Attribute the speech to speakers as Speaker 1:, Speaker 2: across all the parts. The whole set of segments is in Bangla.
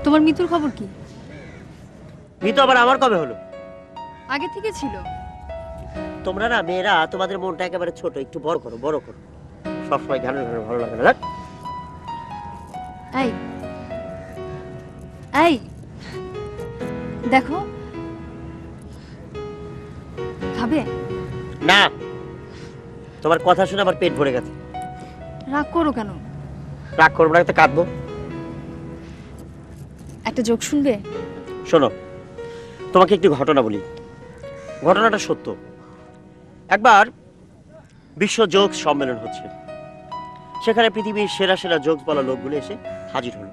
Speaker 1: তোমার মিতুর খবর কি?
Speaker 2: মিতু আবার আমার কবে হলো?
Speaker 1: আগে থেকে ছিল।
Speaker 2: তোমরা না মেয়েরা তোমাদের মনটা একেবারে ছোট, একটু বড় করো বড় করো। সবসময় ঘাড়ে ঘাড়ে ভালো লাগে না।
Speaker 1: এই এই দেখো, খাবে?
Speaker 2: না, তোমার কথা শুনে আমার পেট ভরে গেছে।
Speaker 1: রাগ করো কেন?
Speaker 2: রাগ করবো না, একটা কাঁদবো।
Speaker 1: একটা জোক শুনবে?
Speaker 2: শোনো, তোমাকে একটি ঘটনা বলি। ঘটনাটা সত্য। একবার বিশ্ব জোকস সম্মেলন হচ্ছে, সেখানে পৃথিবীর সেরা সেরা জোকস বলা লোকগুলো এসে হাজির হলো।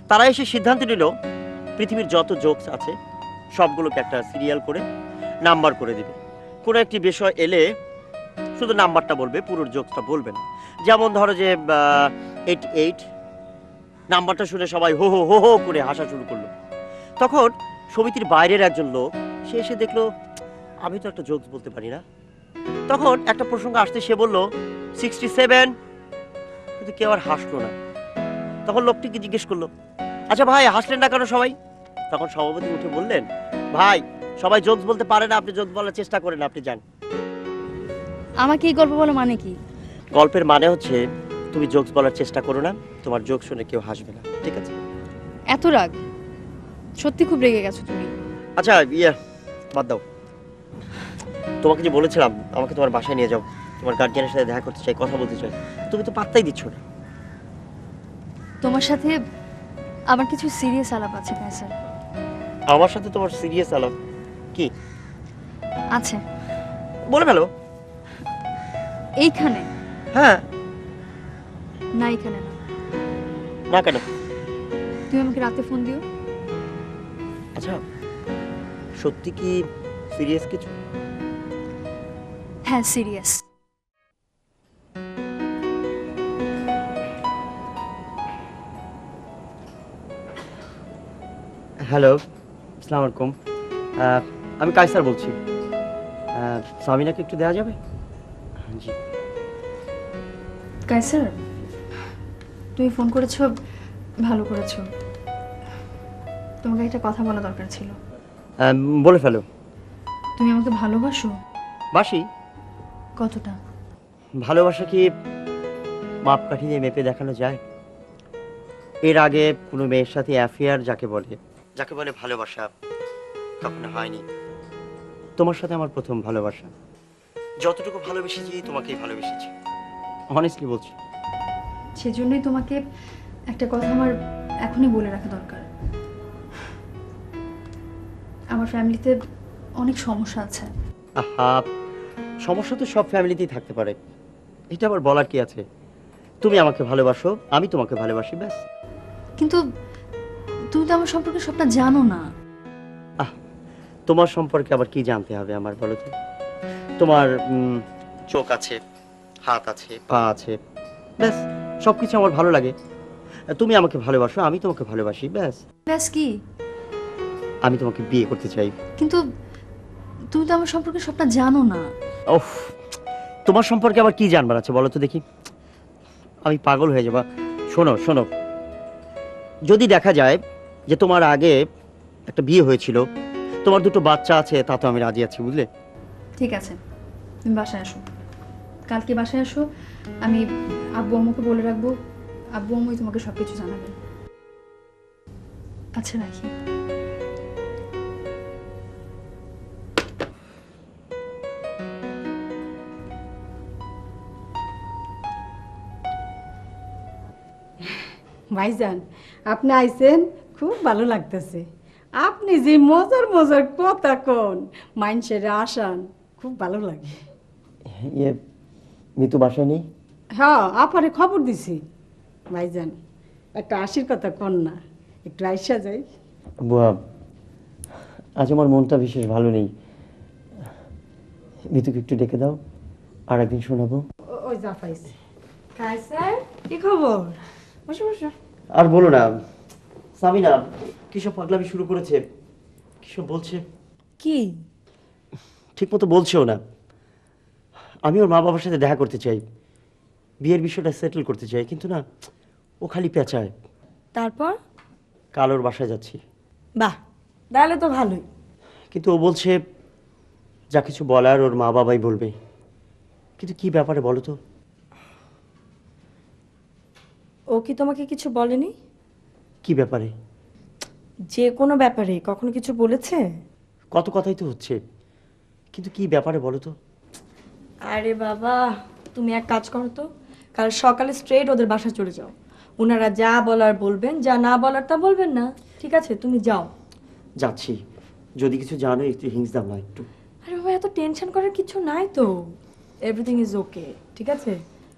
Speaker 2: তারা এসে সিদ্ধান্ত নিল পৃথিবীর যত জোকস আছে সবগুলোকে একটা সিরিয়াল করে নাম্বার করে দিবে। কোনো একটি বিষয় এলে শুধু নাম্বারটা বলবে, পুরো জোকসটা বলবে না। যেমন ধরো যে 88, নাম্বারটা শুনে সবাই হো হো হো হো করে হাসা শুরু করলো। তখন সমিতির বাইরের একজন লোক সে এসে দেখলো আমি তো একটা জোকস বলতে পারি না। তখন একটা প্রসঙ্গ আসতে সে বলল 67, কিন্তু কেউ আর হাসলো না। তখন লোকটিকে জিজ্ঞেস করলো, আচ্ছা ভাই হাসলেন না কেন সবাই? তখন সভাপতি উঠে বললেন, ভাই সবাই জোকস বলতে পারে না, আপনি জোকস বলার চেষ্টা করেন, আপনি যান।
Speaker 1: আমাকে এই গল্প বলা মানে কি?
Speaker 2: গল্পের মানে হচ্ছে তুমি জোকস বলার চেষ্টা করো না, তোমার জোক শুনে কেউ হাসবে না, ঠিক আছে?
Speaker 1: এত রাগ? সত্যি খুব রেগে গেছো তুমি।
Speaker 2: আচ্ছা বাদ দাও। তোমাকে যে বলেছিলাম আমাকে তোমার বাসায় নিয়ে যাও, তোমার গার্জিয়ানের সাথে দেখা করতে চাই, কথা বলতে চাই, তুমি তো পাত্তাই দিচ্ছ না।
Speaker 1: তোমার সাথে আমার কিছু সিরিয়াস আলাপ আছে কায়সার।
Speaker 2: আমার সাথে তোমার সিরিয়াস আলাপ? কি
Speaker 1: আছে?
Speaker 2: বলে ফেলো।
Speaker 1: এইখানে?
Speaker 2: হ্যাঁ।
Speaker 1: না এখানে না।
Speaker 2: না কেন?
Speaker 1: তুমি আমাকে রাতে ফোন দিও।
Speaker 2: আচ্ছা সত্যি কি সিরিয়াস কিছু?
Speaker 1: হ্যাঁ সিরিয়াস।
Speaker 2: হ্যালো, আসসালামু আলাইকুম। আমি কায়সার বলছি। সামিনাকে একটু দেওয়া যাবে? জি।
Speaker 1: কায়সার, তুমি ফোন করেছো, ভালো করেছো। তোমাকে একটা কথা বলা দরকার ছিল।
Speaker 2: বলে ফেলো।
Speaker 1: তুমি আমাকে ভালোবাসো?
Speaker 2: বাসি।
Speaker 1: কতটা?
Speaker 2: ভালোবাসা কি মাপকাঠি দিয়ে মেপে দেখানো যায়? এর আগে কোনো মেয়ের সাথে অ্যাফেয়ার যাকে বলে ভালোবাসা কখনো হয়নি। তোমার সাথে আমার প্রথম ভালোবাসা। যতটুকু ভালোবেসেছি তোমাকেই ভালোবেসেছি, অনেস্টলি বলছি।
Speaker 1: সেজন্যই তোমাকে একটা কথা আমার এখনই বলে রাখা দরকার। আমার ফ্যামিলিতে অনেক সমস্যা আছে।
Speaker 2: আহা, সমস্যা তো সব ফ্যামিলিতেই থাকতে পারে, এটা আবার বলার কি আছে? তুমি আমাকে ভালোবাসো, আমি তোমাকে ভালোবাসি, ব্যাস।
Speaker 1: কিন্তু তুমি তো আমার সম্পর্কে সবটা জানো না।
Speaker 2: তোমার সম্পর্কে আবার কি জানতে হবে আমার, বলো তো? তোমার চোখ আছে, হাত আছে, পা আছে, ব্যাস সবকিছু আমার ভালো লাগে। তুমি আমাকে ভালোবাসো, আমি তোমাকে ভালোবাসি, ব্যাস।
Speaker 1: ব্যাস কি?
Speaker 2: আমি তোমাকে বিয়ে করতে চাই।
Speaker 1: কিন্তু তুমি তো আমার সম্পর্কে সবটা জানো না।
Speaker 2: ওফ, তোমার সম্পর্কে আবার কি জানবার আছে বলো তো দেখি? আমি পাগল হয়ে যাবো। শোনো শোনো, যদি দেখা যায় যে তোমার আগে একটা বিয়ে হয়েছিল, তোমার দুটো বাচ্চা আছে, তা তো আমি রাজি আছি, বুঝলে?
Speaker 1: ঠিক আছে, তুমি বাসায় আসো, কালকে বাসায় আসো। আমি আব্বু আম্মুকে বলে রাখবো, আব্বু আম্মুই তোমাকে সবকিছু জানাবে। আচ্ছা রাখি।
Speaker 3: ভাইজান, আপনি আইছেন, খুব ভালো লাগতেছে। আপনি যে মজার মজার কথা কোন, মানুষের আসান, খুব ভালো লাগে।
Speaker 2: মিতু বাসায় নেই?
Speaker 3: হ্যাঁ, আপারে খবর দিছি। ভাইজান, একটা আশির কথা কোন না, একটু আইসা যাই।
Speaker 2: বুয়া, আজ আমার মনটা বিশেষ ভালো নেই, মিতুকে একটু ডেকে দাও, আর একদিন শোনাবো।
Speaker 3: ওই যা পাইছে। কায়সার, কি খবর? বসো বসো।
Speaker 2: আর বলো না, সামিনা কিসব পাগলামি শুরু করেছে, কিসব বলছে।
Speaker 3: কি?
Speaker 2: ঠিক মতো বলছেও না। আমি ওর মা বাবার সাথে দেখা করতে চাই, বিয়ের বিষয়টা সেটেল করতে চাই, কিন্তু না, ও খালি পেঁচায়।
Speaker 1: তারপর?
Speaker 2: কাল ওর বাসায় যাচ্ছি।
Speaker 4: বাহ, তাহলে তো ভালোই।
Speaker 2: কিন্তু ও বলছে যা কিছু বলার ওর মা বাবাই বলবে। কিন্তু কি ব্যাপারে বলো তো?
Speaker 4: ও কি তোমাকে কিছু বলেনি?
Speaker 2: কি ব্যাপারে?
Speaker 4: যে কোনো ব্যাপারে কখনো কিছু বলেছে?
Speaker 2: কত কথাই তো হচ্ছে, কিন্তু কি ব্যাপারে বলো তো?
Speaker 4: আরে বাবা, তুমি এক কাজ করো তো, কাল সকালে স্ট্রেট ওদের বাসায় চলে যাও। ওনারা যা বলার বলবেন, যা না বলার তা বলবেন না। ঠিক আছে, তুমি যাও।
Speaker 2: যাচ্ছি, যদি কিছু জানো একটু হিংস দাম না একটু।
Speaker 4: আরে বাবা, এত টেনশন করার কিছু নাই তো, এভরিথিং ইজ ওকে। ঠিক আছে,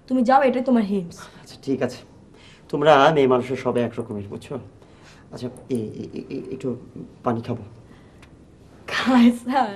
Speaker 4: তুমি যাও, এটাই তোমার হিন্টস।
Speaker 2: আচ্ছা ঠিক আছে, তোমরা মেয়ে মানুষের সবাই একরকমের, বুঝছো? আচ্ছা একটু পানি খাবো।
Speaker 4: খায় স্যার।